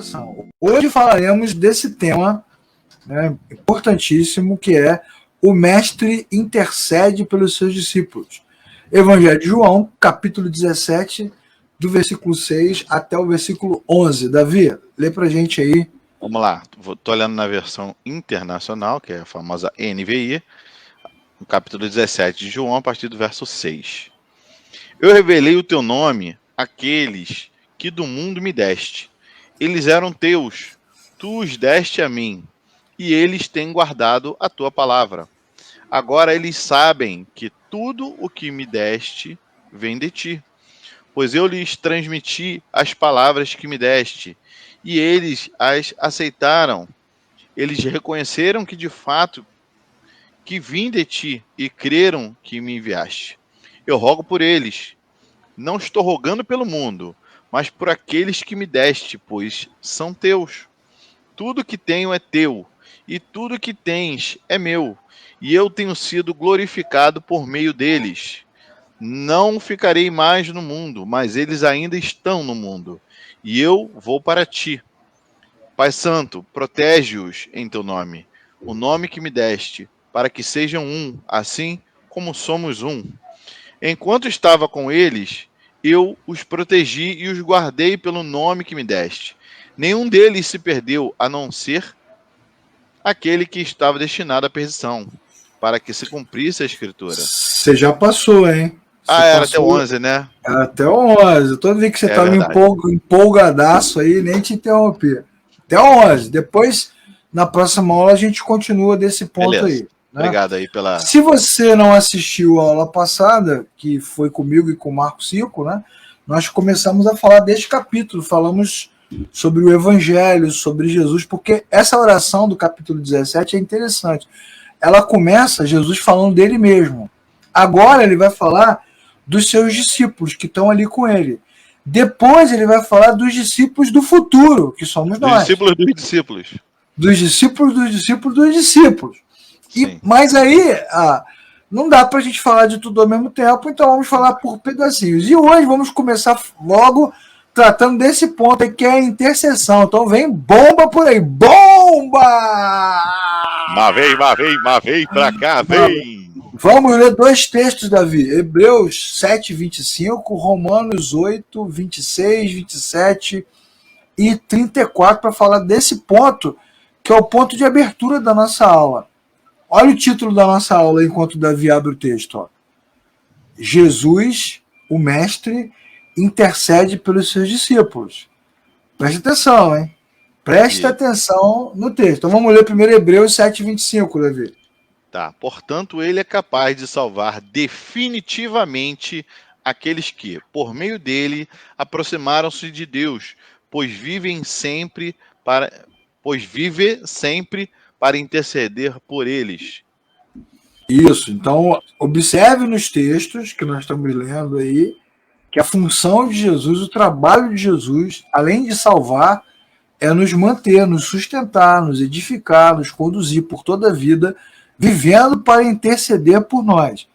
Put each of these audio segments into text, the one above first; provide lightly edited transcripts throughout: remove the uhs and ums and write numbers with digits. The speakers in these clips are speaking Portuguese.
oração. Hoje falaremos desse tema, né, importantíssimo, que é o Mestre intercede pelos seus discípulos. Evangelho de João, capítulo 17, do versículo 6 até o versículo 11. Davi, lê pra gente aí. Vamos lá, estou olhando na versão internacional, que é a famosa NVI, no capítulo 17 de João, a partir do verso 6. Eu revelei o teu nome àqueles que do mundo me deste. Eles eram teus, tu os deste a mim, e eles têm guardado a tua palavra. Agora eles sabem que tudo o que me deste vem de ti, pois eu lhes transmiti as palavras que me deste, e eles as aceitaram. Eles reconheceram que de fato que vim de ti e creram que me enviaste. Eu rogo por eles. Não estou rogando pelo mundo, mas por aqueles que me deste, pois são teus. Tudo que tenho é teu, e tudo que tens é meu, e eu tenho sido glorificado por meio deles. Não ficarei mais no mundo, mas eles ainda estão no mundo, e eu vou para ti. Pai Santo, protege-os em teu nome, o nome que me deste, para que sejam um, assim como somos um. Enquanto estava com eles, eu os protegi e os guardei pelo nome que me deste. Nenhum deles se perdeu, a não ser aquele que estava destinado à perdição, para que se cumprisse a Escritura. Você já passou, hein? Você Era até passou... 11, né? Era até 11. Todo dia que você estava empolgadaço aí, nem te interrompi. Até 11. Depois, na próxima aula, a gente continua desse ponto. Beleza. Aí. Né? Obrigado aí pela... Se você não assistiu a aula passada, que foi comigo e com o Marco Cico, né, nós começamos a falar deste capítulo, falamos sobre o Evangelho, sobre Jesus, porque essa oração do capítulo 17 é interessante. Ela começa Jesus falando dele mesmo. Agora ele vai falar dos seus discípulos que estão ali com ele. Depois ele vai falar dos discípulos do futuro, que somos nós. Dos discípulos dos discípulos. Dos discípulos dos discípulos dos discípulos. Mas aí, não dá para a gente falar de tudo ao mesmo tempo, então vamos falar por pedacinhos. E hoje vamos começar logo tratando desse ponto aí, que é a intercessão. Então vem bomba por aí. Bomba! Mas vem pra cá, vem! Vamos ler dois textos, Davi. Hebreus 7, 25, Romanos 8, 26, 27 e 34, para falar desse ponto, que é o ponto de abertura da nossa aula. Olha o título da nossa aula enquanto o Davi abre o texto. Ó. Jesus, o Mestre, intercede pelos seus discípulos. Preste atenção, hein? Preste atenção no texto. Então vamos ler primeiro Hebreus 7, 25, Davi. Tá. Portanto, ele é capaz de salvar definitivamente aqueles que, por meio dele, aproximaram-se de Deus, pois vive sempre para interceder por eles. Isso, então observe nos textos que nós estamos lendo aí, que a função de Jesus, o trabalho de Jesus, além de salvar, é nos manter, nos sustentar, nos edificar, nos conduzir por toda a vida, vivendo para interceder por nós.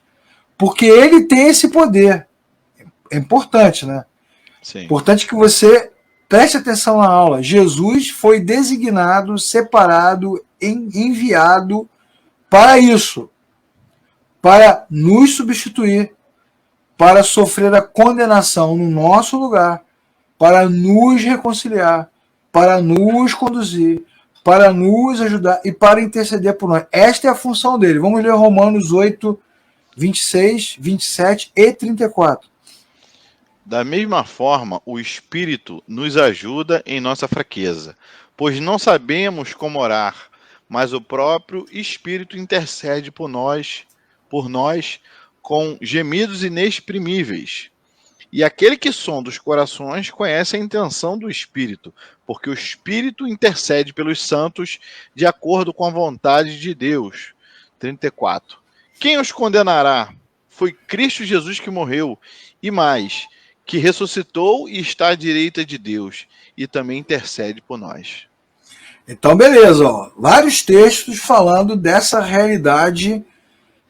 Porque ele tem esse poder. É importante, né? Sim. Importante que você preste atenção na aula. Jesus foi designado, separado, enviado para isso, para nos substituir, para sofrer a condenação no nosso lugar, para nos reconciliar, para nos conduzir, para nos ajudar e para interceder por nós. Esta é a função dele. Vamos ler Romanos 8, 26, 27 e 34. Da mesma forma, o Espírito nos ajuda em nossa fraqueza, pois não sabemos como orar, mas o próprio Espírito intercede por nós com gemidos inexprimíveis. E aquele que sonda os corações conhece a intenção do Espírito, porque o Espírito intercede pelos santos de acordo com a vontade de Deus. 34. Quem os condenará? Foi Cristo Jesus que morreu, e mais, que ressuscitou e está à direita de Deus, e também intercede por nós. Então, beleza, ó. Vários textos falando dessa realidade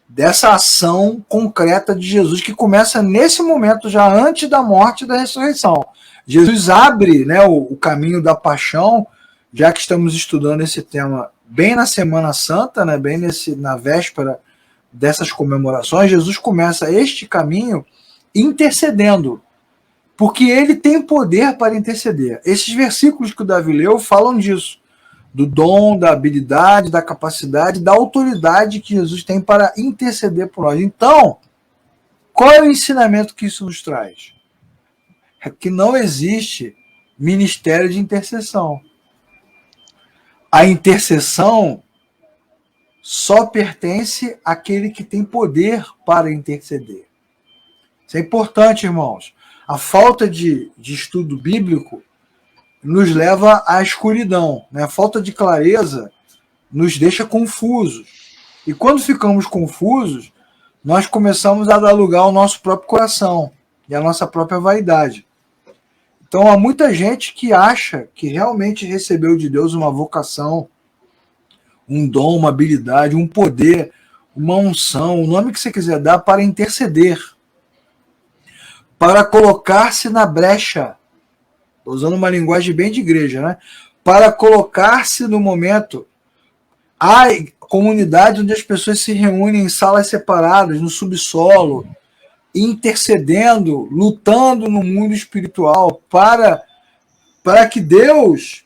dessa ação concreta de Jesus, que começa nesse momento, já antes da morte e da ressurreição. Jesus abre, né, o caminho da paixão, já que estamos estudando esse tema bem na Semana Santa, né, bem na véspera dessas comemorações. Jesus começa este caminho intercedendo, porque ele tem poder para interceder. Esses versículos que o Davi leu falam disso, do dom, da habilidade, da capacidade, da autoridade que Jesus tem para interceder por nós. Então, qual é o ensinamento que isso nos traz? É que não existe ministério de intercessão. A intercessão só pertence àquele que tem poder para interceder. Isso é importante, irmãos. A falta de estudo bíblico nos leva à escuridão, né? A falta de clareza nos deixa confusos. E quando ficamos confusos, nós começamos a dar lugar ao nosso próprio coração e à nossa própria vaidade. Então há muita gente que acha que realmente recebeu de Deus uma vocação, um dom, uma habilidade, um poder, uma unção, o nome que você quiser dar, para interceder, para colocar-se na brecha. Estou usando uma linguagem bem de igreja, né? Para colocar-se no momento. Há comunidades onde as pessoas se reúnem em salas separadas, no subsolo, intercedendo, lutando no mundo espiritual para que Deus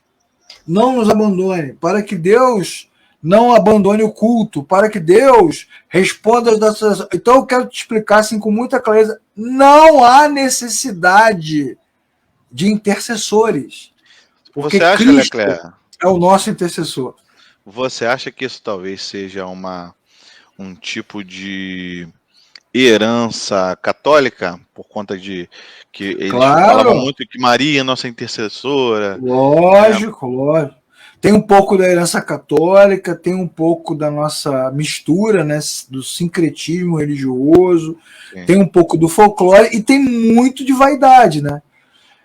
não nos abandone, para que Deus não abandone o culto, para que Deus responda às nossas... Então eu quero te explicar assim com muita clareza, não há necessidade de intercessores. Porque você acha, Cristo Leclerc, é o nosso intercessor. você acha que isso talvez seja um tipo de herança católica, por conta de que eles falavam muito que Maria é nossa intercessora? Lógico, lógico. Tem um pouco da herança católica, tem um pouco da nossa mistura, né, do sincretismo religioso, sim, tem um pouco do folclore e tem muito de vaidade, né?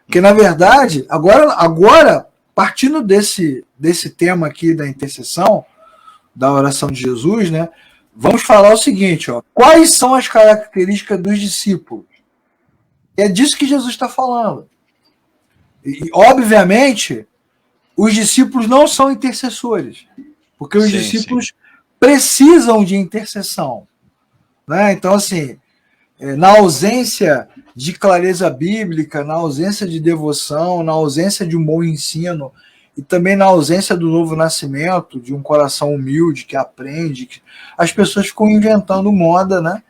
Porque, na verdade, agora partindo desse tema aqui da intercessão, da oração de Jesus, né, vamos falar o seguinte, ó, quais são as características dos discípulos? É disso que Jesus está falando. E, obviamente, os discípulos não são intercessores, porque os discípulos precisam de intercessão, né? Então, assim, na ausência de clareza bíblica, na ausência de devoção, na ausência de um bom ensino e também na ausência do novo nascimento, de um coração humilde que aprende, as pessoas ficam inventando moda, né?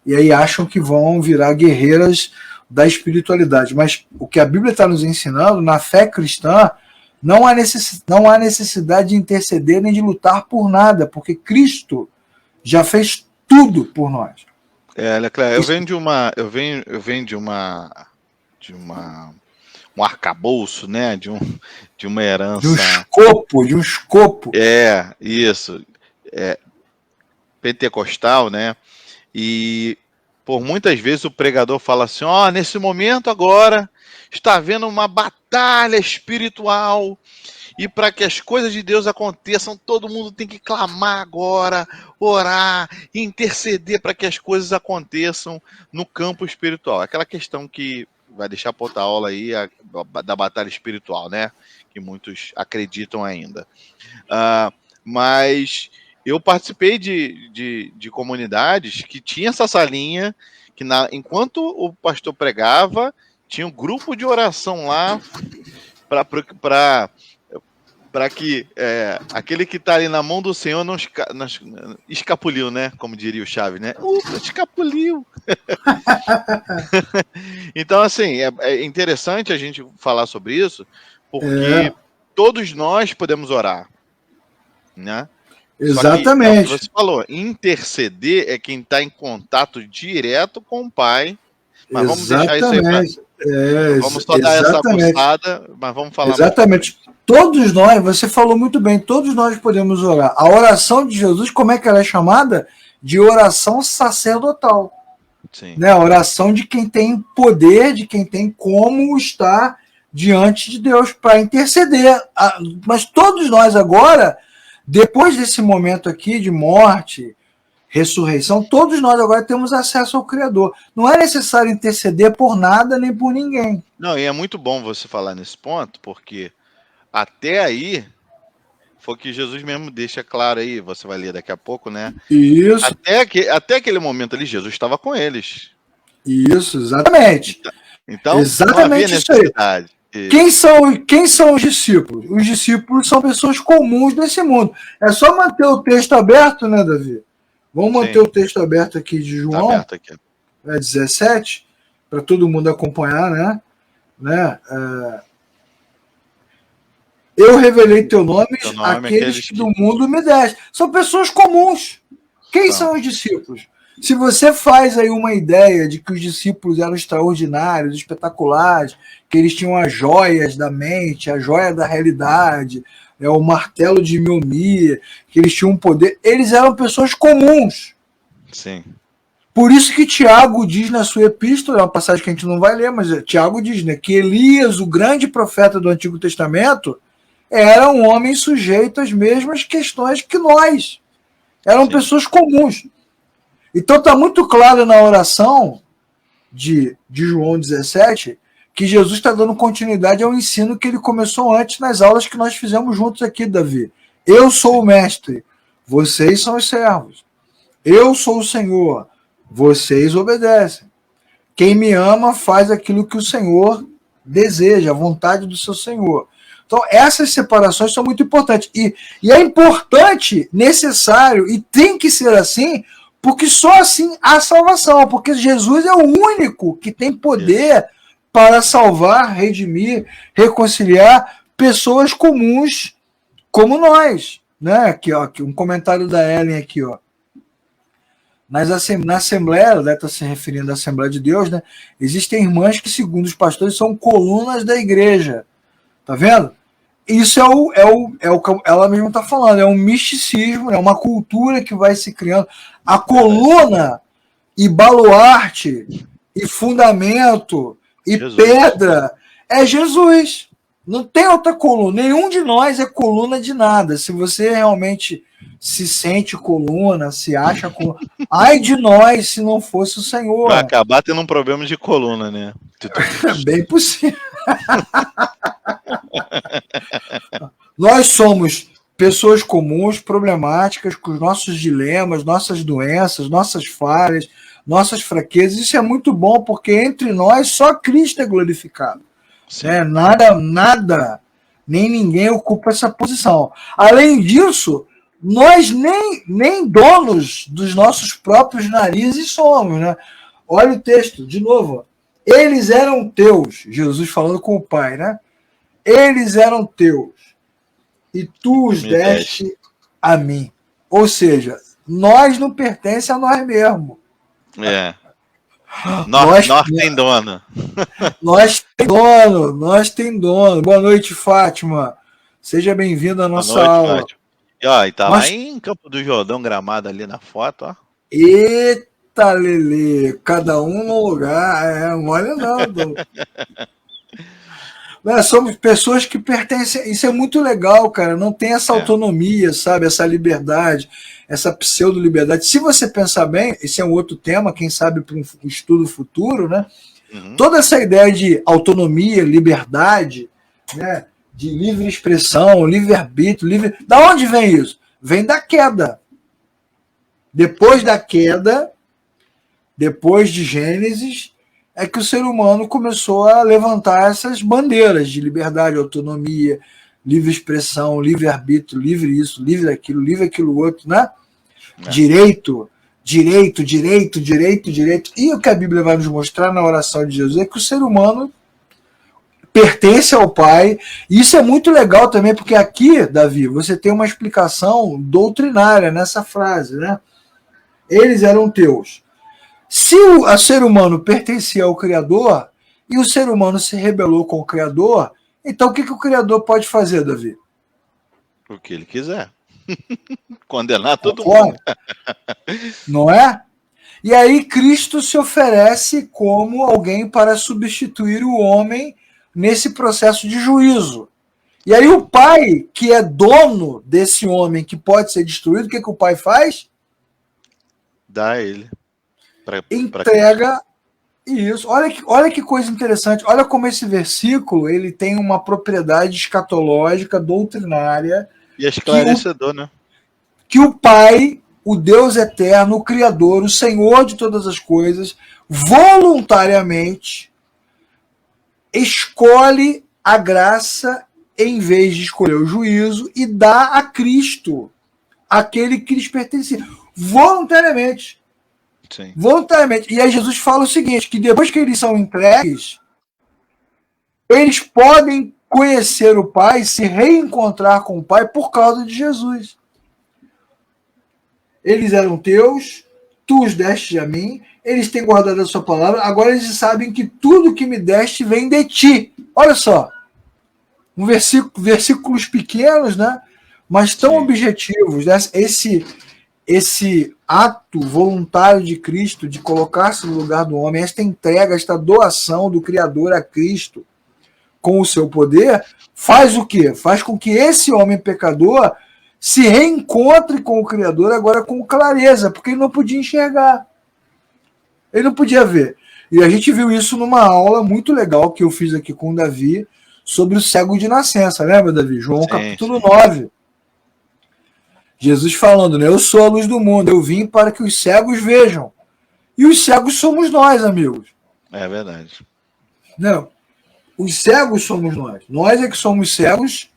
E aí acham que vão virar guerreiras da espiritualidade. Mas o que a Bíblia está nos ensinando, na fé cristã, não há necessidade de interceder nem de lutar por nada, porque Cristo já fez tudo por nós. Leclerc, eu venho de um arcabouço, né? De uma herança. De um escopo. Isso. Pentecostal, né? E por muitas vezes o pregador fala assim: ó, nesse momento agora está havendo uma batalha espiritual, e para que as coisas de Deus aconteçam, todo mundo tem que clamar agora, orar, interceder para que as coisas aconteçam no campo espiritual. Aquela questão que vai deixar para outra aula aí, da batalha espiritual, né? Que muitos acreditam ainda. Mas eu participei de comunidades que tinha essa salinha, que enquanto o pastor pregava, tinha um grupo de oração lá para que aquele que está ali na mão do Senhor não escapuliu, né? Como diria o Chaves, né? Escapuliu! Então, assim, é interessante a gente falar sobre isso, porque todos nós podemos orar, né? Exatamente. Só que, você falou, interceder é quem está em contato direto com o Pai. Mas vamos deixar isso aí vamos só dar essa aguçada, mas vamos falar. Exatamente. Todos nós, você falou muito bem, todos nós podemos orar. A oração de Jesus, como é que ela é chamada? De oração sacerdotal. Sim. Né? A oração de quem tem poder, de quem tem como estar diante de Deus para interceder. Mas todos nós agora, depois desse momento aqui de morte, ressurreição, todos nós agora temos acesso ao Criador. Não é necessário interceder por nada nem por ninguém. Não, e é muito bom você falar nesse ponto, porque até aí foi o que Jesus mesmo deixa claro aí, você vai ler daqui a pouco, né? Isso. Até aquele momento ali, Jesus estava com eles. Isso, exatamente. Então, exatamente não havia isso aí. necessidade. Quem são os discípulos? Os discípulos são pessoas comuns desse mundo. É só manter o texto aberto, né, Davi? Vamos manter o texto aberto aqui de João, tá aberto aqui. 17, para todo mundo acompanhar, né? Eu revelei teu nome àqueles que do mundo me deste. São pessoas comuns. Quem são os discípulos? Se você faz aí uma ideia de que os discípulos eram extraordinários, espetaculares, que eles tinham as joias da mente, a joia da realidade, o martelo de Mjolnir, que eles tinham um poder, eles eram pessoas comuns. Sim. Por isso que Tiago diz na sua epístola, é uma passagem que a gente não vai ler, mas Tiago diz, né, que Elias, o grande profeta do Antigo Testamento, era um homem sujeito às mesmas questões que nós. Eram pessoas comuns. Então está muito claro na oração de João 17 que Jesus está dando continuidade ao ensino que ele começou antes nas aulas que nós fizemos juntos aqui, Davi. Eu sou o mestre, vocês são os servos. Eu sou o Senhor, vocês obedecem. Quem me ama faz aquilo que o Senhor deseja, a vontade do seu Senhor. Então, essas separações são muito importantes. E é importante, necessário, e tem que ser assim, porque só assim há salvação. Porque Jesus é o único que tem poder para salvar, redimir, reconciliar pessoas comuns como nós. Né? Aqui, ó, um comentário da Ellen aqui, ó. Na Assembleia, ela deve estar se referindo à Assembleia de Deus, né? Existem irmãs que, segundo os pastores, são colunas da igreja. Tá vendo? Isso é o que ela mesma está falando, é um misticismo, é uma cultura que vai se criando. A coluna e baluarte e fundamento e pedra é Jesus. Não tem outra coluna. Nenhum de nós é coluna de nada. Se você realmente se sente coluna, se acha coluna, ai de nós se não fosse o Senhor. Vai acabar tendo um problema de coluna, né? É bem possível. Nós somos pessoas comuns, problemáticas, com os nossos dilemas, nossas doenças, nossas falhas, nossas fraquezas. Isso é muito bom, porque entre nós só Cristo é glorificado. Nada, nem ninguém ocupa essa posição. Além disso, nós nem donos dos nossos próprios narizes somos. Né? Olha o texto, de novo. Eles eram teus, Jesus falando com o Pai, né? Eles eram teus, e tu os deste a mim. Ou seja, nós não pertencemos a nós mesmos. Nós tem dono. Nós tem dono. Boa noite, Fátima. Seja bem-vindo à nossa aula. Fátima. E tá lá em Campo do Jordão, Gramado, ali na foto, ó. Eita, Lelê, cada um no lugar. Não olha não. Somos pessoas que pertencem. Isso é muito legal, cara. Não tem essa autonomia, sabe? Essa liberdade, essa pseudo-liberdade. Se você pensar bem, esse é um outro tema, quem sabe para um estudo futuro, né? Toda essa ideia de autonomia, liberdade, né? De livre expressão, livre-arbítrio, Da onde vem isso? Vem da queda. Depois da queda, depois de Gênesis, é que o ser humano começou a levantar essas bandeiras de liberdade, autonomia, livre expressão, livre-arbítrio, livre isso, livre aquilo outro, né? Direito. E o que a Bíblia vai nos mostrar na oração de Jesus é que o ser humano pertence ao Pai. E isso é muito legal também, porque aqui, Davi, você tem uma explicação doutrinária nessa frase, né? Eles eram teus. Se o ser humano pertencia ao Criador e o ser humano se rebelou com o Criador, então o que o Criador pode fazer, Davi? O que ele quiser. Condenar todo mundo. Não é? E aí Cristo se oferece como alguém para substituir o homem nesse processo de juízo. E aí o Pai, que é dono desse homem que pode ser destruído, o que o Pai faz? dá a ele. Entrega isso. Olha que coisa interessante. Olha como esse versículo ele tem uma propriedade escatológica, doutrinária. E é esclarecedor, né? Que o Pai, o Deus eterno, o Criador, o Senhor de todas as coisas, voluntariamente escolhe a graça em vez de escolher o juízo e dá a Cristo aquele que lhes pertencia. Voluntariamente. Sim. Voluntariamente. E aí Jesus fala o seguinte, que depois que eles são entregues, eles podem conhecer o Pai, se reencontrar com o Pai por causa de Jesus. Eles eram teus, tu os deste a mim, eles têm guardado a sua palavra, agora eles sabem que tudo que me deste vem de ti. Olha só, versículos pequenos, né? Mas tão objetivos, né? Esse ato voluntário de Cristo de colocar-se no lugar do homem, esta entrega, esta doação do Criador a Cristo com o seu poder, faz o quê? Faz com que esse homem pecador se reencontre com o Criador agora com clareza, porque ele não podia enxergar. Ele não podia ver. E a gente viu isso numa aula muito legal que eu fiz aqui com o Davi sobre o cego de nascença. Lembra, Davi? João capítulo 9. Jesus falando, né? Eu sou a luz do mundo, eu vim para que os cegos vejam. E os cegos somos nós, amigos. É verdade. Não. Os cegos somos nós. Nós é que somos cegos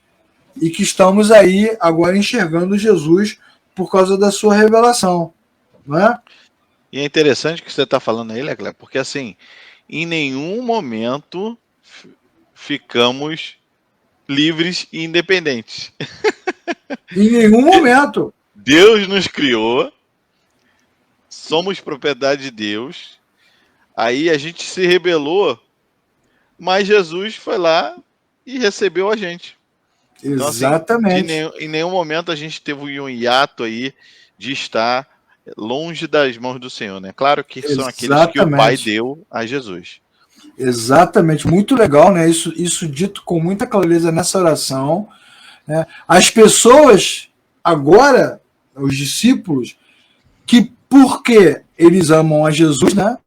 e que estamos aí agora enxergando Jesus por causa da sua revelação. Não é? E é interessante o que você está falando aí, Leclerc, porque assim, em nenhum momento ficamos livres e independentes. Em nenhum momento. Deus nos criou, somos propriedade de Deus, aí a gente se rebelou, mas Jesus foi lá e recebeu a gente. Então, exatamente. Assim, em nenhum momento a gente teve um hiato aí de estar longe das mãos do Senhor, né? Claro que são aqueles que o Pai deu a Jesus. Exatamente, muito legal, né? Isso dito com muita clareza nessa oração. Né? As pessoas, agora, os discípulos, que porque eles amam a Jesus, né?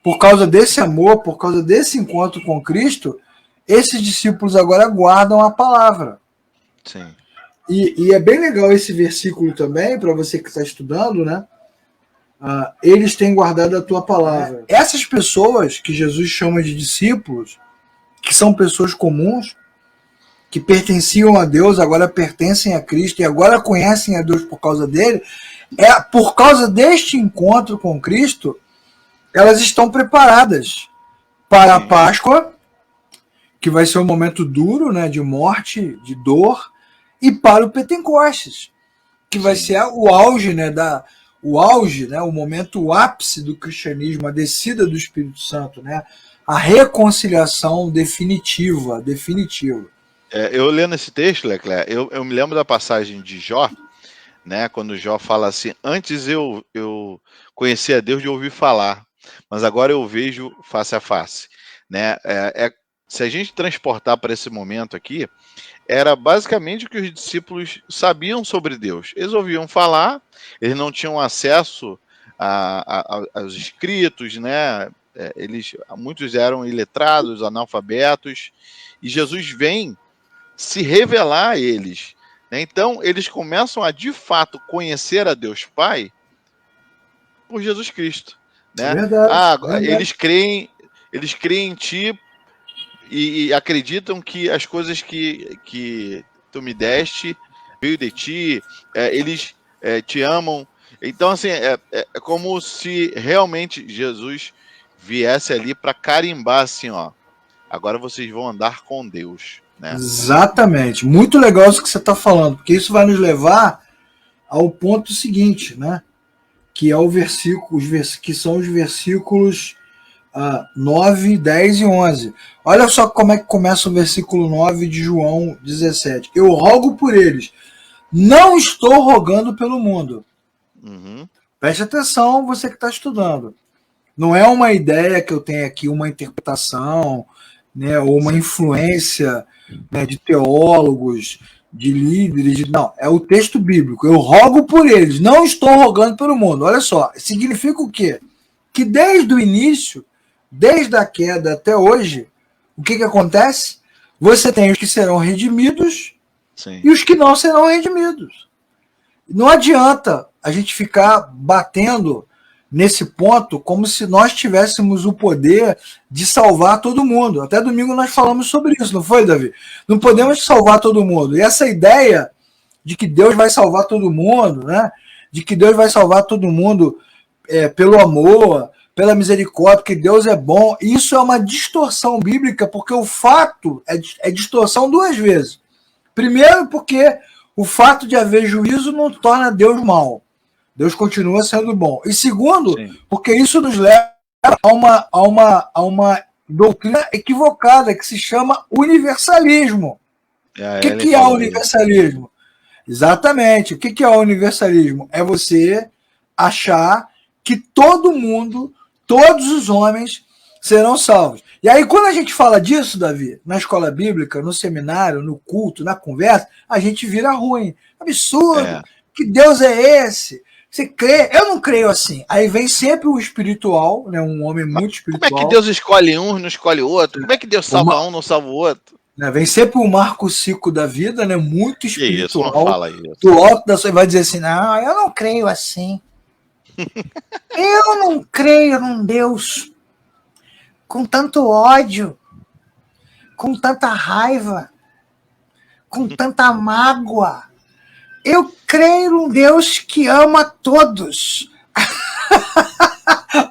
Por causa desse amor, por causa desse encontro com Cristo, esses discípulos agora guardam a palavra. Sim. E é bem legal esse versículo também, para você que está estudando, né? Eles têm guardado a tua palavra. Essas pessoas que Jesus chama de discípulos, que são pessoas comuns, que pertenciam a Deus, agora pertencem a Cristo e agora conhecem a Deus por causa dele, por causa deste encontro com Cristo, elas estão preparadas para a Páscoa, que vai ser um momento duro, né, de morte, de dor, e para o Pentecostes, que vai ser o auge, né, o momento, o ápice do cristianismo, a descida do Espírito Santo, né, a reconciliação definitiva. Eu lendo esse texto, Leclerc, eu me lembro da passagem de Jó, né, quando Jó fala assim, antes eu conhecia Deus de ouvir falar, mas agora eu vejo face a face. Né? Se a gente transportar para esse momento aqui, era basicamente o que os discípulos sabiam sobre Deus. Eles ouviam falar, eles não tinham acesso aos escritos, né? Muitos eram iletrados, analfabetos, e Jesus vem se revelar a eles. Né? Então, eles começam a, de fato, conhecer a Deus Pai por Jesus Cristo. Né? Verdade. Eles creem em Ti e acreditam que as coisas que Tu me deste veio de Ti, eles Te amam. Então, assim, é como se realmente Jesus viesse ali para carimbar, assim, ó, agora vocês vão andar com Deus. Né? Exatamente. Muito legal isso que você está falando, porque isso vai nos levar ao ponto seguinte, né? Que é o versículo, que são os versículos 9, 10 e 11. Olha só como é que começa o versículo 9 de João 17. Eu rogo por eles. Não estou rogando pelo mundo. Uhum. Preste atenção, você que está estudando. Não é uma ideia que eu tenho aqui, uma interpretação, né, ou uma influência, né, de teólogos, de líderes, não, é o texto bíblico. Eu rogo por eles, não estou rogando pelo mundo. Olha só, significa o quê? Que desde o início, desde a queda até hoje, o que acontece? Você tem os que serão redimidos Sim. e os que não serão redimidos. Não adianta a gente ficar batendo nesse ponto como se nós tivéssemos o poder de salvar todo mundo. Até domingo nós falamos sobre isso, não foi, Davi? Não podemos salvar todo mundo. E essa ideia de que Deus vai salvar todo mundo, né? De que Deus vai salvar todo mundo pelo amor, pela misericórdia, que Deus é bom, isso é uma distorção bíblica, porque o fato é distorção duas vezes. Primeiro, porque o fato de haver juízo não torna Deus mau. Deus continua sendo bom. E segundo, sim, porque isso nos leva a uma doutrina equivocada que se chama universalismo. O que é o universalismo? Exatamente. O que é o universalismo? É você achar que todo mundo, todos os homens, serão salvos. E aí, quando a gente fala disso, Davi, na escola bíblica, no seminário, no culto, na conversa, a gente vira ruim. Absurdo. Que Deus é esse? Você crê? Eu não creio assim. Aí vem sempre o espiritual, né? Um homem muito espiritual. Como é que Deus escolhe um, não escolhe o outro? Como é que Deus salva um, não salva o outro? Vem sempre o Marco Cico da vida, né? Muito espiritual. Isso, não fala isso. Do alto da sua, vai dizer assim: não, eu não creio assim. Eu não creio num Deus com tanto ódio, com tanta raiva, com tanta mágoa. Eu creio num Deus que ama todos.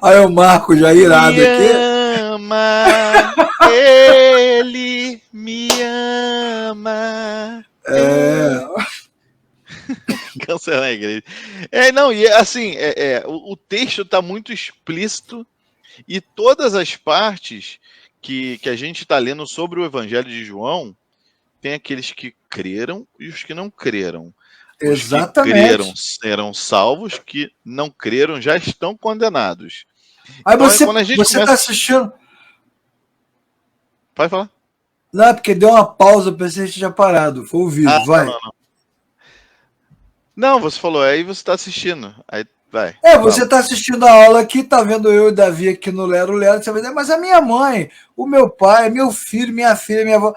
Olha o Marco já irado me aqui. Ama, ele me ama. Câncer na igreja. Não, e assim, o texto está muito explícito e todas as partes que a gente está lendo sobre o Evangelho de João, tem aqueles que creram e os que não creram. Exatamente. Os que creram serão salvos, que não creram já estão condenados. Aí então, você está assistindo... Pode falar. Não, é porque deu uma pausa, pensei que tinha parado. Foi o vídeo, vai. Não, você falou, aí você está assistindo. Aí vai. Você está assistindo a aula aqui, tá vendo eu e o Davi aqui no Lero, você vai dizer, mas a minha mãe, o meu pai, meu filho, minha filha, minha avó...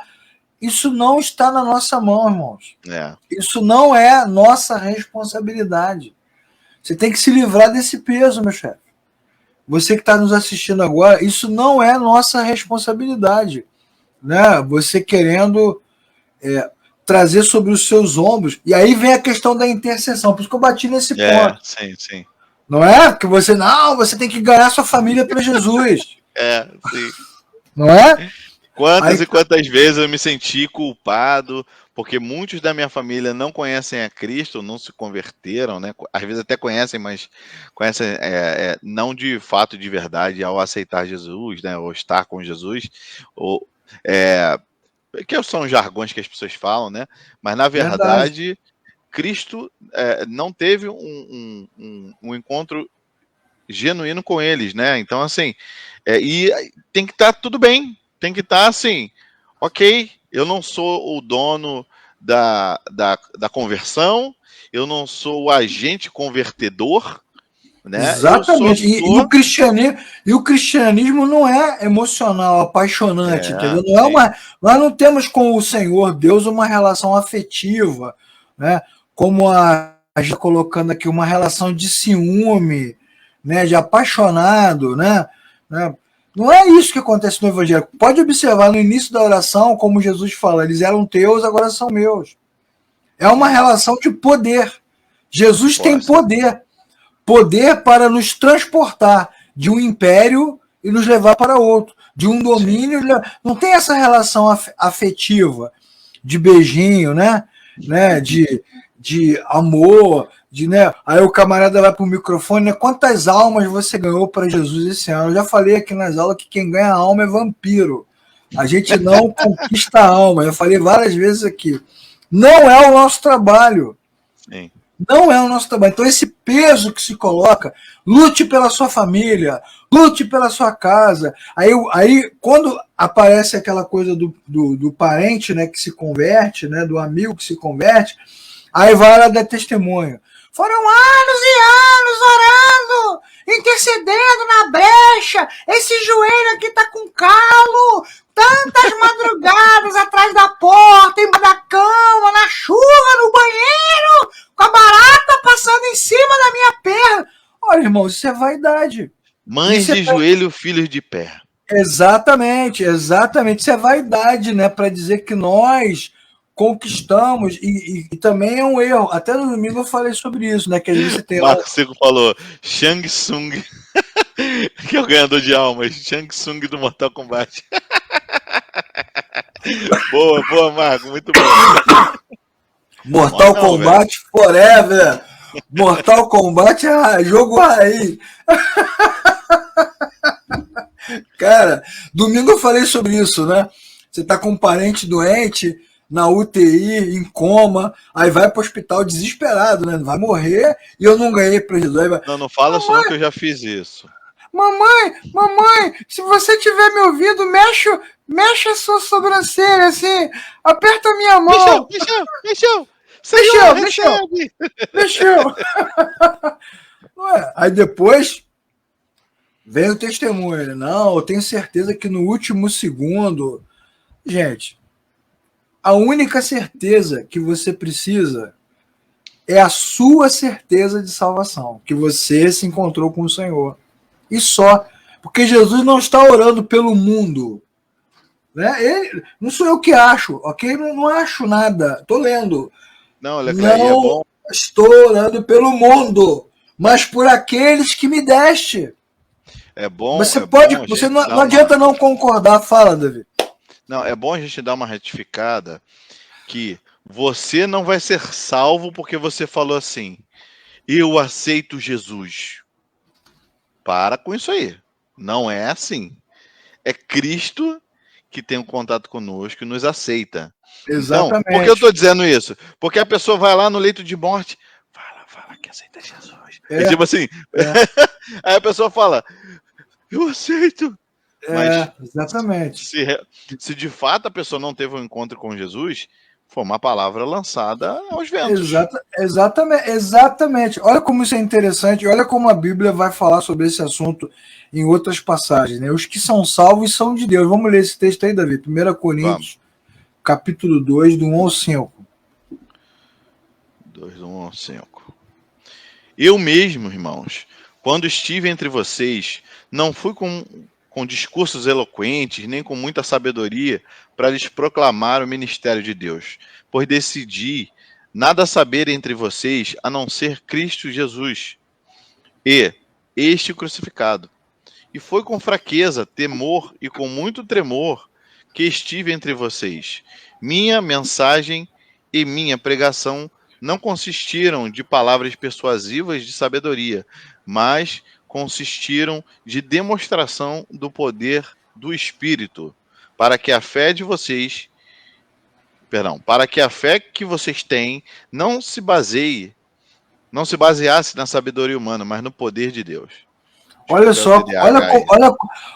Isso não está na nossa mão, irmãos. Isso não é nossa responsabilidade. Você tem que se livrar desse peso, meu chefe. Você que está nos assistindo agora, isso não é nossa responsabilidade. Né? Você querendo trazer sobre os seus ombros. E aí vem a questão da intercessão. Por isso que eu bati nesse ponto. Sim. Não é? Porque você tem que ganhar sua família para Jesus. Sim. Não é? Quantas e quantas vezes eu me senti culpado, porque muitos da minha família não conhecem a Cristo, não se converteram, né? Às vezes até conhecem, mas conhecem não de fato, de verdade, ao aceitar Jesus, né? Ou estar com Jesus, que são jargões que as pessoas falam, né? Mas na verdade, Cristo não teve um encontro genuíno com eles, né? Então, assim, e tem que estar tudo bem. Tem que estar assim, ok, eu não sou o dono da conversão, eu não sou o agente convertedor, né? Exatamente. E o cristianismo não é emocional, apaixonante, entendeu? Nós não temos com o Senhor Deus uma relação afetiva, né? Como a gente está colocando aqui, uma relação de ciúme, né? De apaixonado, né? Não é isso que acontece no Evangelho. Pode observar no início da oração, como Jesus fala, eles eram teus, agora são meus. É uma relação de poder. Jesus tem poder. Poder para nos transportar de um império e nos levar para outro. De um domínio. Não tem essa relação afetiva, de beijinho, né? De amor. Né? Aí o camarada vai para o microfone, né? Quantas almas você ganhou para Jesus esse ano? Eu já falei aqui nas aulas que quem ganha alma é vampiro. A gente não conquista a alma. Eu falei várias vezes aqui. Não é o nosso trabalho. Sim. Não é o nosso trabalho. Então, esse peso que se coloca, lute pela sua família, lute pela sua casa. Aí quando aparece aquela coisa do parente, né, que se converte, né, do amigo que se converte, aí vai lá dar testemunho. Foram anos e anos orando, intercedendo na brecha. Esse joelho aqui tá com calo. Tantas madrugadas atrás da porta, embaixo da cama, na chuva, no banheiro, com a barata passando em cima da minha perna. Olha, irmão, isso é vaidade. Mães de joelho, filhos de pé. Exatamente, exatamente. Isso é vaidade, né? Para dizer que nós conquistamos, e também é um erro. Até no domingo eu falei sobre isso, né? Que às vezes você tem lá. Marco Seco falou, Shang Tsung, que é o ganhador de almas, Shang Tsung do Mortal Kombat. Boa, boa, Marco, muito bom. Mortal Kombat Forever! Mortal Kombat é jogo raiz. Cara, domingo eu falei sobre isso, né? Você tá com um parente doente na UTI, em coma, aí vai pro hospital desesperado, né? Vai morrer e eu não ganhei pra Jesus. Vai... Não fala só que eu já fiz isso. Mamãe, se você tiver me ouvindo, mexe a sua sobrancelha, assim, aperta a minha mão. Mexeu. Ué, aí depois vem o testemunho. Não, eu tenho certeza que no último segundo... Gente, a única certeza que você precisa é a sua certeza de salvação, que você se encontrou com o Senhor. E só. Porque Jesus não está orando pelo mundo. Né? Não sou eu que acho, ok? Não acho nada. Estou lendo. Não, Leclerc, é bom. Estou orando pelo mundo, mas por aqueles que me deste. É bom. Você não adianta não concordar. Fala, Davi. Não, é bom a gente dar uma retificada que você não vai ser salvo porque você falou assim, eu aceito Jesus. Para com isso aí. Não é assim. É Cristo que tem um contato conosco e nos aceita. Exatamente. Então, por que eu estou dizendo isso? Porque a pessoa vai lá no leito de morte, fala que aceita Jesus. É tipo assim, aí a pessoa fala, eu aceito. Mas exatamente. Se de fato a pessoa não teve um encontro com Jesus, foi uma palavra lançada aos ventos. Exatamente. Olha como isso é interessante, olha como a Bíblia vai falar sobre esse assunto em outras passagens. Né? Os que são salvos são de Deus. Vamos ler esse texto aí, Davi. 1 Coríntios, capítulo 2, do 1 ao 5. 2, do 1 ao 5. Eu mesmo, irmãos, quando estive entre vocês, não fui com discursos eloquentes, nem com muita sabedoria, para lhes proclamar o ministério de Deus, pois decidi nada saber entre vocês a não ser Cristo Jesus e este crucificado. E foi com fraqueza, temor e com muito tremor que estive entre vocês. Minha mensagem e minha pregação não consistiram de palavras persuasivas de sabedoria, mas consistiram de demonstração do poder do Espírito, para que a fé de vocês, para que a fé que vocês têm não se baseasse na sabedoria humana, mas no poder de Deus. Olha só,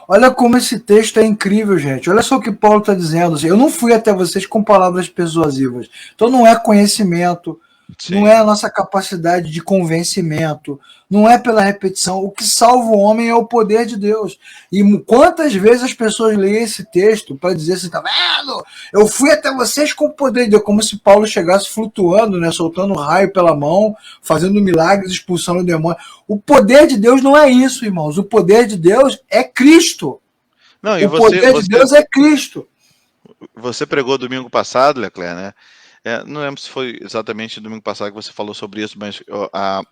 olha como esse texto é incrível, gente. Olha só o que Paulo está dizendo. Assim, eu não fui até vocês com palavras persuasivas. Então não é conhecimento, sim, não é a nossa capacidade de convencimento, não é pela repetição. O que salva o homem é o poder de Deus. E quantas vezes as pessoas leem esse texto para dizer assim, tá vendo? Eu fui até vocês com o poder de Deus, como se Paulo chegasse flutuando, né, soltando raio pela mão, fazendo milagres, expulsando o demônio. O poder de Deus não é isso, irmãos. O poder de Deus é Cristo. Não, o poder de Deus é Cristo. Você pregou domingo passado, Leclerc, né? Não lembro se foi exatamente domingo passado que você falou sobre isso, mas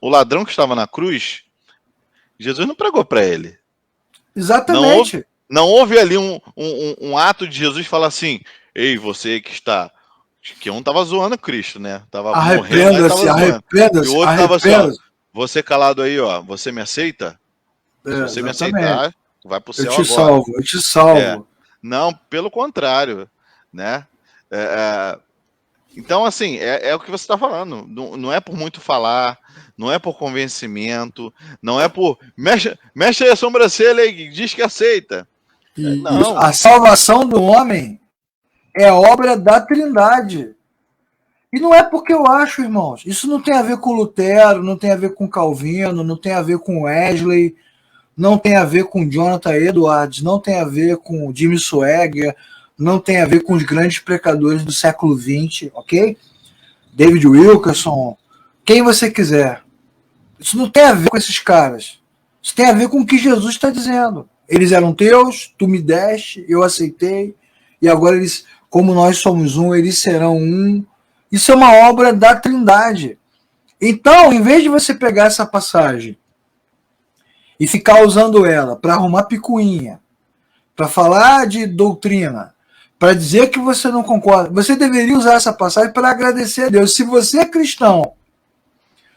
o ladrão que estava na cruz, Jesus não pregou para ele. Exatamente. Não houve ali um ato de Jesus falar assim, ei, você que está... Que um estava zoando Cristo, né? Tava arrependa-se. E o outro estava assim, ó, você calado aí, ó, você me aceita? Se você me aceitar, vai pro céu agora. Eu te salvo. Não, pelo contrário, né? Então, assim, é o que você está falando. Não é por muito falar, não é por convencimento, não é por. Mexe aí a sobrancelha e diz que aceita. Isso. Não. A salvação do homem é obra da Trindade. E não é porque eu acho, irmãos. Isso não tem a ver com Lutero, não tem a ver com Calvino, não tem a ver com Wesley, não tem a ver com Jonathan Edwards, não tem a ver com Jimmy Swaggart, não tem a ver com os grandes pregadores do século XX, ok? David Wilkerson, quem você quiser. Isso não tem a ver com esses caras. Isso tem a ver com o que Jesus está dizendo. Eles eram teus, tu me deste, eu aceitei, e agora eles, como nós somos um, eles serão um. Isso é uma obra da Trindade. Então, em vez de você pegar essa passagem e ficar usando ela para arrumar picuinha, para falar de doutrina, para dizer que você não concorda, você deveria usar essa passagem para agradecer a Deus. Se você é cristão,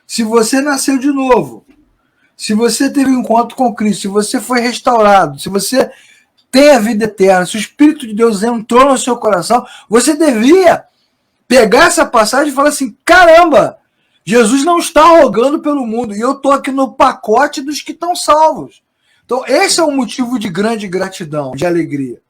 se você nasceu de novo, se você teve um encontro com Cristo, se você foi restaurado, se você tem a vida eterna, se o Espírito de Deus entrou no seu coração, você devia pegar essa passagem e falar assim, caramba, Jesus não está rogando pelo mundo, e eu estou aqui no pacote dos que estão salvos. Então, esse é um motivo de grande gratidão, de alegria.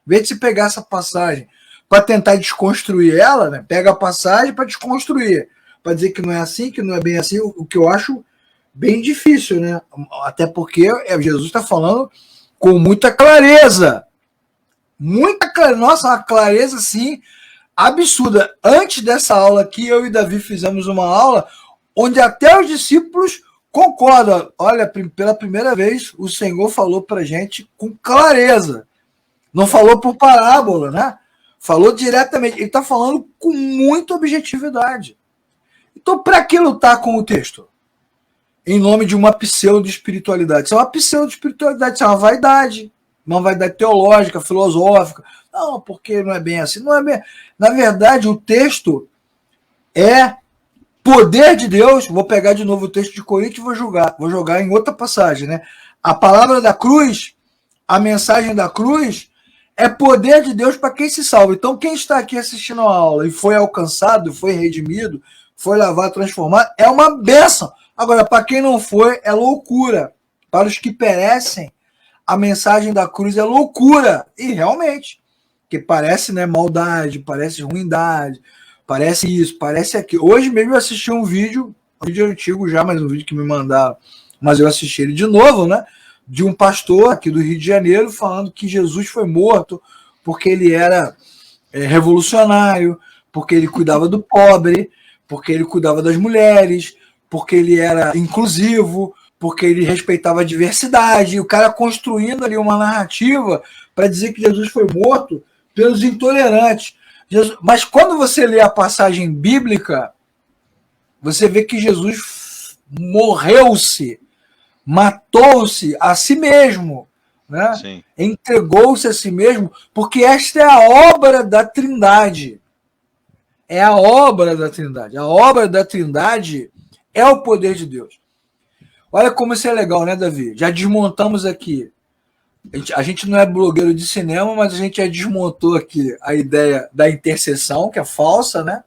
Em vez de se pegar essa passagem para tentar desconstruir ela, né, pega a passagem para desconstruir, para dizer que não é assim, que não é bem assim, o que eu acho bem difícil, né? Até porque Jesus está falando com muita clareza. Muita clareza. Nossa, uma clareza assim absurda. Antes dessa aula aqui, eu e Davi fizemos uma aula onde até os discípulos concordam. Olha, pela primeira vez, o Senhor falou para gente com clareza. Não falou por parábola, né? Falou diretamente. Ele está falando com muita objetividade. Então, para que lutar com o texto? Em nome de uma pseudo-espiritualidade. Isso é uma pseudo-espiritualidade, isso é uma vaidade teológica, filosófica. Não, porque não é bem assim. Não é bem. Na verdade, o texto é poder de Deus. Vou pegar de novo o texto de Coríntios e vou jogar em outra passagem, né? A palavra da cruz, a mensagem da cruz, é poder de Deus para quem se salva. Então, quem está aqui assistindo a aula e foi alcançado, foi redimido, foi lavado, transformado, é uma bênção. Agora, para quem não foi, é loucura. Para os que perecem, a mensagem da cruz é loucura. E realmente, que parece, né, maldade, parece ruindade, parece isso, parece aquilo. Hoje mesmo eu assisti um vídeo antigo já, mas um vídeo que me mandaram, mas eu assisti ele de novo, né, de um pastor aqui do Rio de Janeiro falando que Jesus foi morto porque ele era revolucionário, porque ele cuidava do pobre, porque ele cuidava das mulheres, porque ele era inclusivo, porque ele respeitava a diversidade, e o cara construindo ali uma narrativa para dizer que Jesus foi morto pelos intolerantes. Mas quando você lê a passagem bíblica, você vê que Jesus morreu-se, matou-se a si mesmo, né? Entregou-se a si mesmo, porque esta é a obra da Trindade. É a obra da Trindade. A obra da Trindade é o poder de Deus. Olha como isso é legal, né, Davi? Já desmontamos aqui. A gente não é blogueiro de cinema, mas a gente já desmontou aqui a ideia da intercessão, que é falsa, né?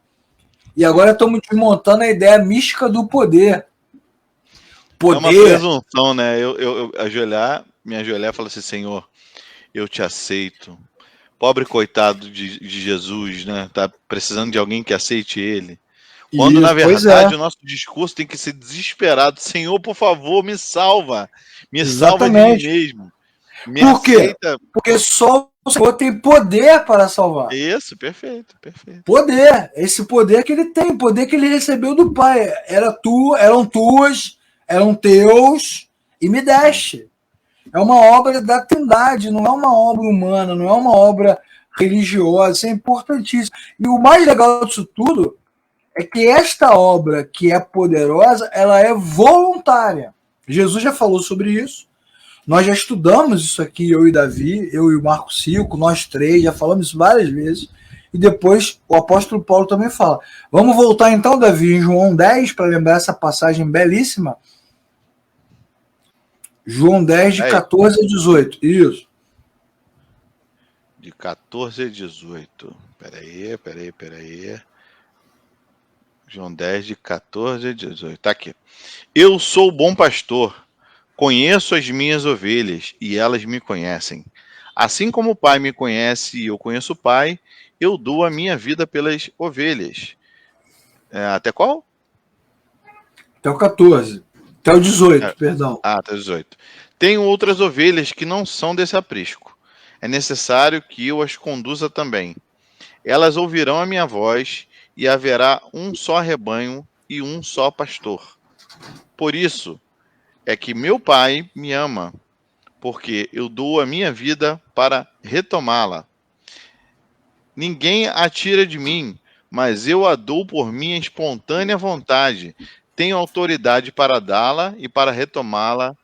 E agora estamos desmontando a ideia mística do poder. É uma presunção, né? Eu me ajoelhar e falar assim, Senhor, eu te aceito. Pobre coitado de Jesus, né? Tá precisando de alguém que aceite ele. Quando, isso, na verdade, o nosso discurso tem que ser desesperado. Senhor, por favor, me salva. Me salva de mim mesmo. Por quê? Aceita... Porque só o Senhor tem poder para salvar. Isso, perfeito, perfeito. Poder. Esse poder que ele tem, o poder que ele recebeu do Pai. Eram tuas, eram teus, e me deste. É uma obra da Trindade, não é uma obra humana, não é uma obra religiosa, isso é importantíssimo. E o mais legal disso tudo é que esta obra, que é poderosa, ela é voluntária. Jesus já falou sobre isso. Nós já estudamos isso aqui, eu e Davi, eu e o Marco Silco, nós três, já falamos isso várias vezes. E depois o apóstolo Paulo também fala. Vamos voltar então, Davi, em João 10, para lembrar essa passagem belíssima. João 10, de 14 a 18. Isso. De 14 a 18. Peraí. João 10, de 14 a 18. Tá aqui. Eu sou o bom pastor, conheço as minhas ovelhas e elas me conhecem. Assim como o Pai me conhece e eu conheço o Pai, eu dou a minha vida pelas ovelhas. Até qual? Até o 14. Até o É, 18, perdão. até 18. Tenho outras ovelhas que não são desse aprisco. É necessário que eu as conduza também. Elas ouvirão a minha voz e haverá um só rebanho e um só pastor. Por isso é que meu Pai me ama, porque eu dou a minha vida para retomá-la. Ninguém a tira de mim, mas eu a dou por minha espontânea vontade. Tenho autoridade para dá-la e para retomá-la.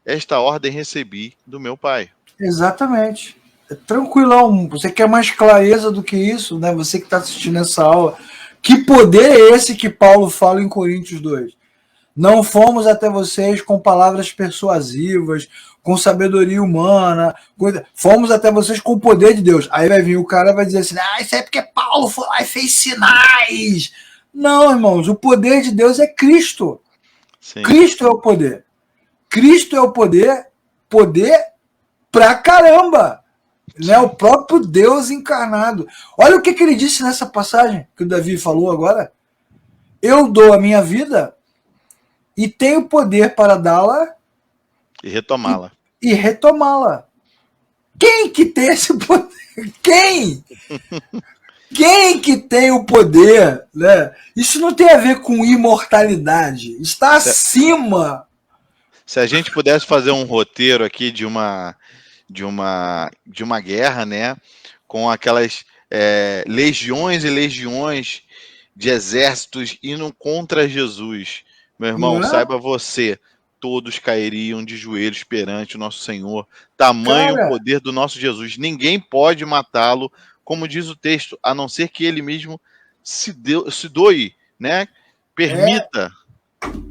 Esta ordem recebi do meu Pai. Exatamente. É tranquilão. Você quer mais clareza do que isso, né? Você que está assistindo essa aula. Que poder é esse que Paulo fala em Coríntios 2? Não fomos até vocês com palavras persuasivas, com sabedoria humana, fomos até vocês com o poder de Deus. Aí vai vir o cara e vai dizer assim: isso é porque Paulo foi lá e fez sinais. Não, irmãos, o poder de Deus é Cristo. Sim. Cristo é o poder. Cristo é o poder pra caramba. Né? O próprio Deus encarnado. Olha o que ele disse nessa passagem que o Davi falou agora. Eu dou a minha vida e tenho poder para dá-la E retomá-la. E retomá-la. Quem que tem esse poder? Quem? Quem que tem o poder? Né? Isso não tem a ver com imortalidade. Está acima. Se a gente pudesse fazer um roteiro aqui de uma guerra, né, com aquelas legiões e legiões de exércitos indo contra Jesus, meu irmão, saiba você, todos cairiam de joelhos perante o nosso Senhor. Tamanho o poder do nosso Jesus. Ninguém pode matá-lo, como diz o texto, a não ser que ele mesmo se doe, né? Permita.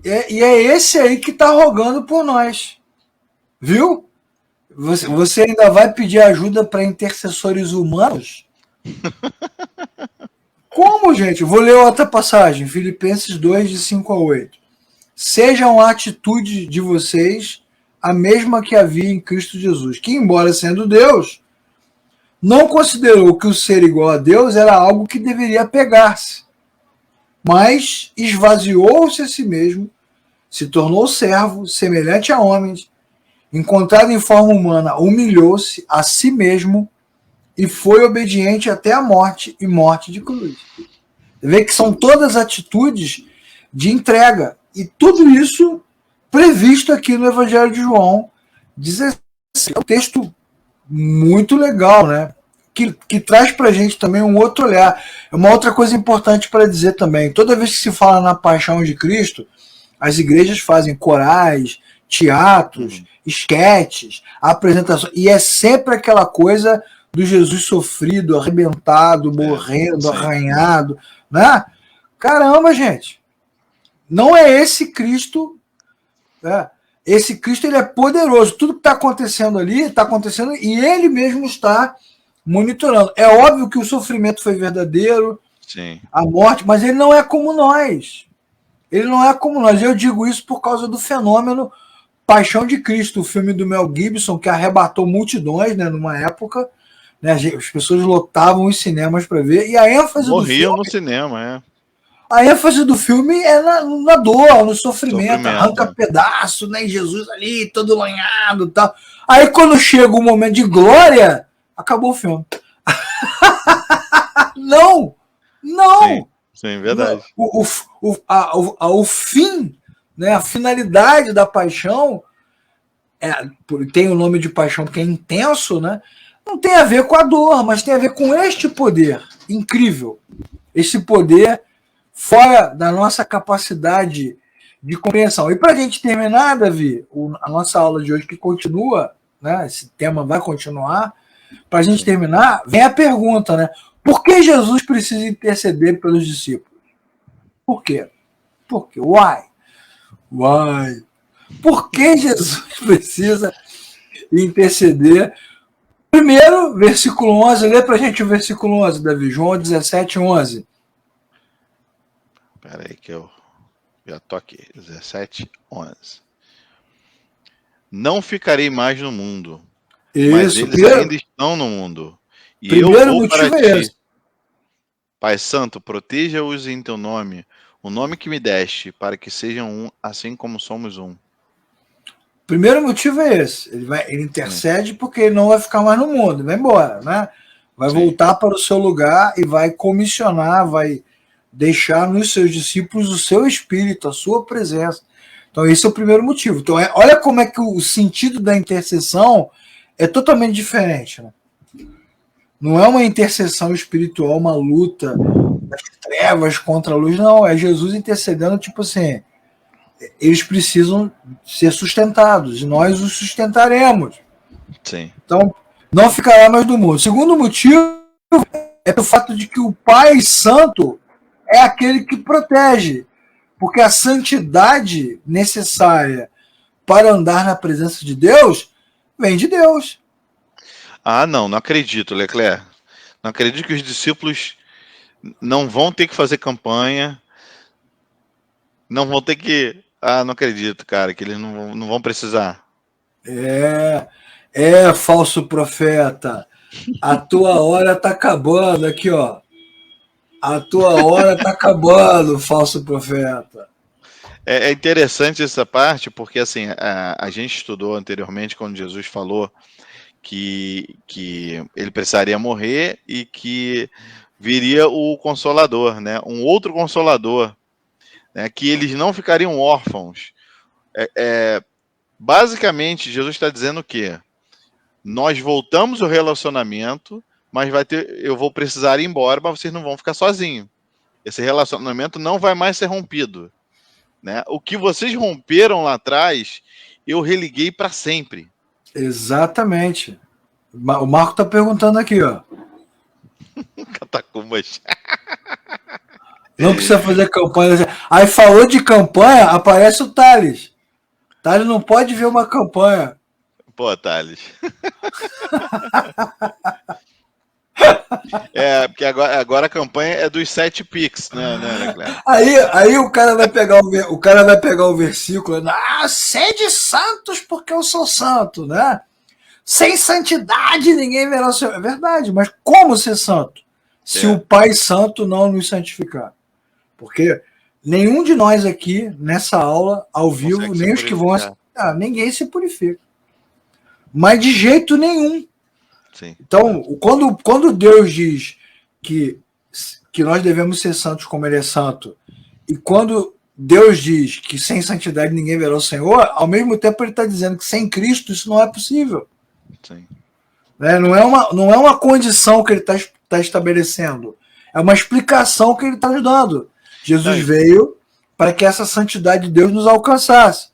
E é esse aí que está rogando por nós. Viu? Você ainda vai pedir ajuda para intercessores humanos? Como, gente? Vou ler outra passagem. Filipenses 2, de 5 a 8. Sejam a atitude de vocês a mesma que havia em Cristo Jesus, que, embora sendo Deus, não considerou que o ser igual a Deus era algo que deveria pegar-se, mas esvaziou-se a si mesmo, se tornou servo, semelhante a homens, encontrado em forma humana, humilhou-se a si mesmo e foi obediente até a morte e morte de cruz. Você vê que são todas atitudes de entrega. E tudo isso previsto aqui no Evangelho de João 16. É um texto muito legal, né? Que traz para a gente também um outro olhar. É uma outra coisa importante para dizer também. Toda vez que se fala na paixão de Cristo, as igrejas fazem corais, teatros, esquetes, apresentações. E é sempre aquela coisa do Jesus sofrido, arrebentado, morrendo, arranhado. Né? Caramba, gente. Não é esse Cristo. Né? Esse Cristo ele é poderoso. Tudo que está acontecendo ali, está acontecendo e ele mesmo está monitorando. É óbvio que o sofrimento foi verdadeiro, sim, a morte, mas ele não é como nós. Ele não é como nós. Eu digo isso por causa do fenômeno Paixão de Cristo, o filme do Mel Gibson, que arrebatou multidões, né, numa época. Né, as pessoas lotavam os cinemas para ver. E a ênfase do filme... no cinema, A ênfase do filme é na dor, no sofrimento, arranca pedaço, né? Jesus ali, todo lanhado e tal. Aí quando chega o momento de glória, acabou o filme. Não! Sim, verdade. O fim, né, a finalidade da paixão, tem o nome de paixão porque é intenso, né? Não tem a ver com a dor, mas tem a ver com este poder incrível. Esse poder fora da nossa capacidade de compreensão. E para a gente terminar, Davi, a nossa aula de hoje que continua, né, esse tema vai continuar, para a gente terminar, vem a pergunta, né? Por que Jesus precisa interceder pelos discípulos? Por quê? Por quê? Why? Por que Jesus precisa interceder? Primeiro, versículo 11, lê para a gente o versículo 11, Davi, João 17, 11. Espera aí que eu já tô aqui. 17, 11. Não ficarei mais no mundo, mas Isso, eles ainda estão no mundo. E eu primeiro vou para motivo é ti. esse. Pai Santo, proteja-os em teu nome, o nome que me deste, para que sejam um, assim como somos um. Primeiro motivo é esse. Ele Sim, intercede porque ele não vai ficar mais no mundo, vai embora, né? Vai sim. voltar para o seu lugar e vai comissionar, vai deixar nos seus discípulos o seu espírito, a sua presença. Então, esse é o primeiro motivo. Então, olha como é que o sentido da intercessão é totalmente diferente. Né? Não é uma intercessão espiritual, uma luta das trevas contra a luz, não. É Jesus intercedendo, tipo assim, eles precisam ser sustentados e nós os sustentaremos. Sim. Então, não ficará mais do mundo. O segundo motivo é o fato de que o Pai Santo é aquele que protege, porque a santidade necessária para andar na presença de Deus vem de Deus. Ah, não acredito, Leclerc. Não acredito que os discípulos não vão ter que fazer campanha, não vão ter que. Ah, não acredito, cara, que eles não vão precisar. Falso profeta. A tua hora está acabando aqui, ó. A tua hora está acabando, falso profeta. É interessante essa parte, porque assim, a gente estudou anteriormente quando Jesus falou que ele precisaria morrer e que viria o Consolador, né? Um outro Consolador, né? Que eles não ficariam órfãos. Basicamente, Jesus está dizendo que nós voltamos o relacionamento, mas eu vou precisar ir embora, mas vocês não vão ficar sozinhos. Esse relacionamento não vai mais ser rompido, né? O que vocês romperam lá atrás, eu religuei para sempre. Exatamente. O Marco está perguntando aqui, ó. Catacumbas. Não precisa fazer campanha. Aí falou de campanha, aparece o Thales. Thales não pode ver uma campanha. Pô, Thales. Porque agora a campanha é dos 7 Pix, né, Leclerc? Aí o cara vai pegar o versículo, sede santos porque eu sou santo, né? Sem santidade ninguém verá o Senhor. É verdade, mas como ser santo? Se o Pai Santo não nos santificar. Porque nenhum de nós aqui, nessa aula, ao vivo, nem os que vão assistir, ninguém se purifica. Mas de jeito nenhum. Sim. Então, quando Deus diz que nós devemos ser santos como Ele é santo, e quando Deus diz que sem santidade ninguém verá o Senhor, ao mesmo tempo Ele está dizendo que sem Cristo isso não é possível. Sim. Né? Não é uma condição que Ele está estabelecendo, é uma explicação que Ele está nos dando. Jesus veio para que essa santidade de Deus nos alcançasse.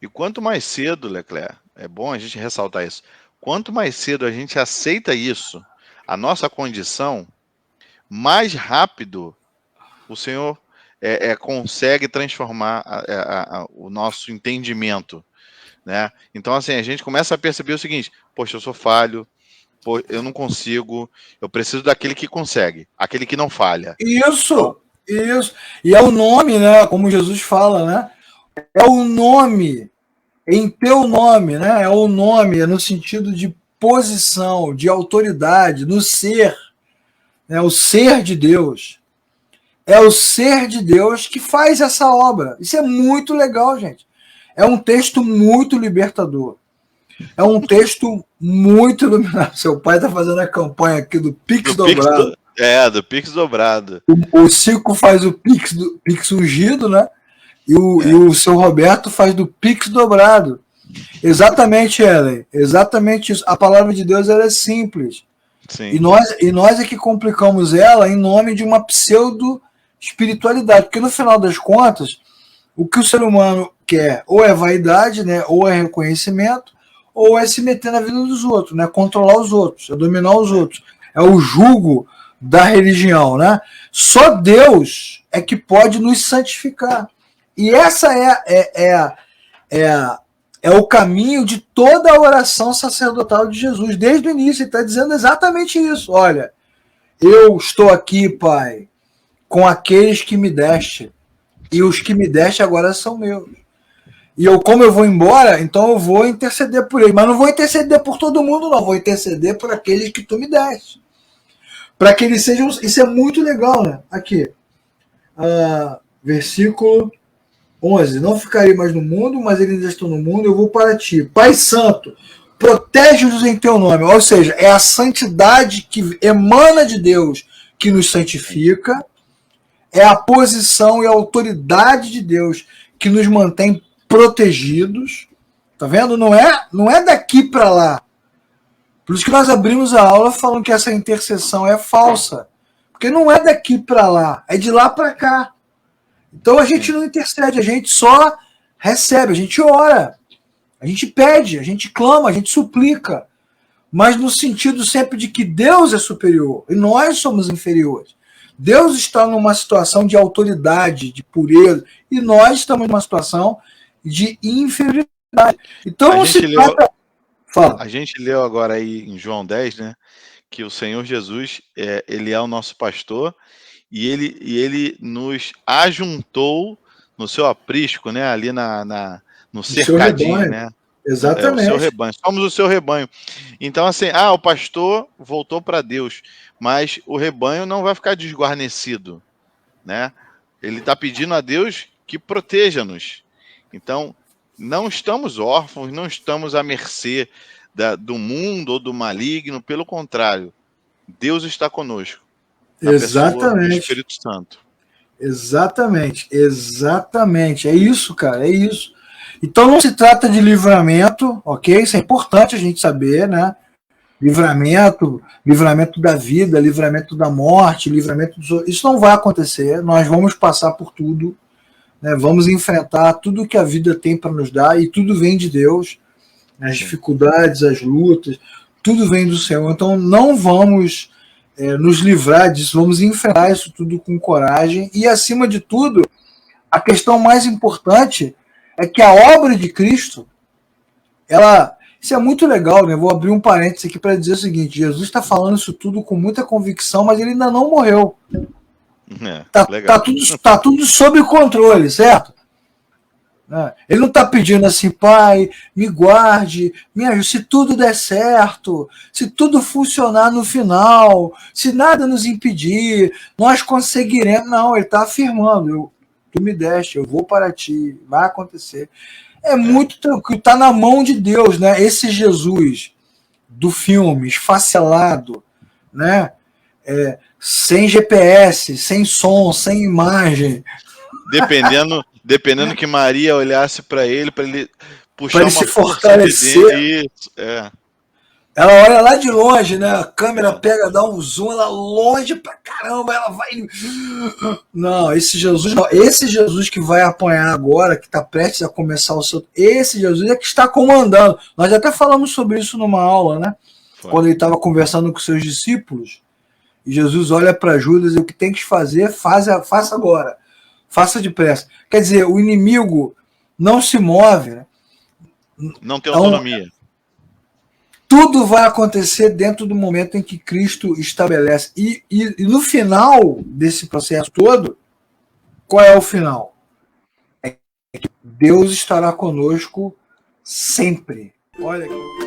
E quanto mais cedo, Leclerc, é bom a gente ressaltar isso, quanto mais cedo a gente aceita isso, a nossa condição, mais rápido o Senhor consegue transformar o nosso entendimento, né? Então, assim, a gente começa a perceber o seguinte: poxa, eu sou falho, eu não consigo, eu preciso daquele que consegue, aquele que não falha. Isso. E é o nome, né? Como Jesus fala, né? É o nome, em teu nome, né? É o nome no sentido de posição, de autoridade, no ser. É o ser de Deus. É o ser de Deus que faz essa obra. Isso é muito legal, gente. É um texto muito libertador. É um texto muito iluminado. Seu pai está fazendo a campanha aqui do Pix dobrado. Do Pix dobrado. O Cico faz o Pix ungido, né? E o seu Roberto faz do Pix dobrado. Exatamente, Ellen. Exatamente isso. A palavra de Deus ela é simples. Sim. E nós é que complicamos ela em nome de uma pseudo-espiritualidade. Porque no final das contas, o que o ser humano quer ou é vaidade, né? Ou é reconhecimento, ou é se meter na vida dos outros, né? Controlar os outros, é dominar os outros. É o jugo da religião, né? Só Deus é que pode nos santificar. E essa é o caminho de toda a oração sacerdotal de Jesus. Desde o início, ele está dizendo exatamente isso. Olha, eu estou aqui, Pai, com aqueles que me deste. E os que me deste agora são meus. E eu, como eu vou embora, então eu vou interceder por eles. Mas não vou interceder por todo mundo, não. Vou interceder por aqueles que tu me deste. Para que eles sejam... Isso é muito legal, né? Aqui. Versículo 11. Não ficarei mais no mundo, mas eles ainda estão no mundo. Eu vou para ti. Pai Santo, protege-os em teu nome. Ou seja, é a santidade que emana de Deus que nos santifica. É a posição e a autoridade de Deus que nos mantém protegidos. Tá vendo? Não é daqui para lá. Por isso que nós abrimos a aula falando que essa intercessão é falsa. Porque não é daqui para lá, é de lá para cá. Então a gente não intercede, a gente só recebe, a gente ora, a gente pede, a gente clama, a gente suplica. Mas no sentido sempre de que Deus é superior e nós somos inferiores. Deus está numa situação de autoridade, de pureza, e nós estamos numa situação de inferioridade. Então não se trata... A gente leu agora aí em João 10, né, que o Senhor Jesus, ele é o nosso pastor e ele nos ajuntou no seu aprisco, né, ali no cercadinho, né? Exatamente. O seu rebanho. Somos o seu rebanho. Então, assim, o pastor voltou para Deus, mas o rebanho não vai ficar desguarnecido, né? Ele está pedindo a Deus que proteja-nos. Então, não estamos órfãos, não estamos à mercê do mundo ou do maligno, pelo contrário, Deus está conosco. Exatamente. Do Espírito Santo. Exatamente. É isso, cara, é isso. Então não se trata de livramento, ok? Isso é importante a gente saber, né? Livramento da vida, livramento da morte, isso não vai acontecer, nós vamos passar por tudo, né? Vamos enfrentar tudo que a vida tem para nos dar e tudo vem de Deus, as dificuldades, as lutas, tudo vem do Senhor. Então não vamos nos livrar disso, vamos enfrentar isso tudo com coragem e, acima de tudo, a questão mais importante é que a obra de Cristo, isso é muito legal, né? Vou abrir um parênteses aqui para dizer o seguinte: Jesus está falando isso tudo com muita convicção, mas ele ainda não morreu. Tá tudo sob controle, certo? Ele não está pedindo assim, Pai, me guarde, me ajude, se tudo der certo, se tudo funcionar no final, se nada nos impedir, nós conseguiremos. Não, ele está afirmando, tu me deste, eu vou para ti, vai acontecer. É muito tranquilo, está na mão de Deus, né? Esse Jesus do filme, esfacelado, né? Sem GPS, sem som, sem imagem. Dependendo que Maria olhasse para ele puxar pra ele se fortalecer. Ela olha lá de longe, né? A câmera pega, dá um zoom, ela longe pra caramba, ela vai... Não, esse Jesus que vai apanhar agora, que está prestes a começar o seu... Esse Jesus é que está comandando. Nós até falamos sobre isso numa aula, né? Quando ele estava conversando com seus discípulos, e Jesus olha para Judas e o que tem que fazer, faça agora. Faça depressa. Quer dizer, o inimigo não se move, né? Não tem autonomia. Tudo vai acontecer dentro do momento em que Cristo estabelece. E no final desse processo todo, qual é o final? É que Deus estará conosco sempre. Olha aqui.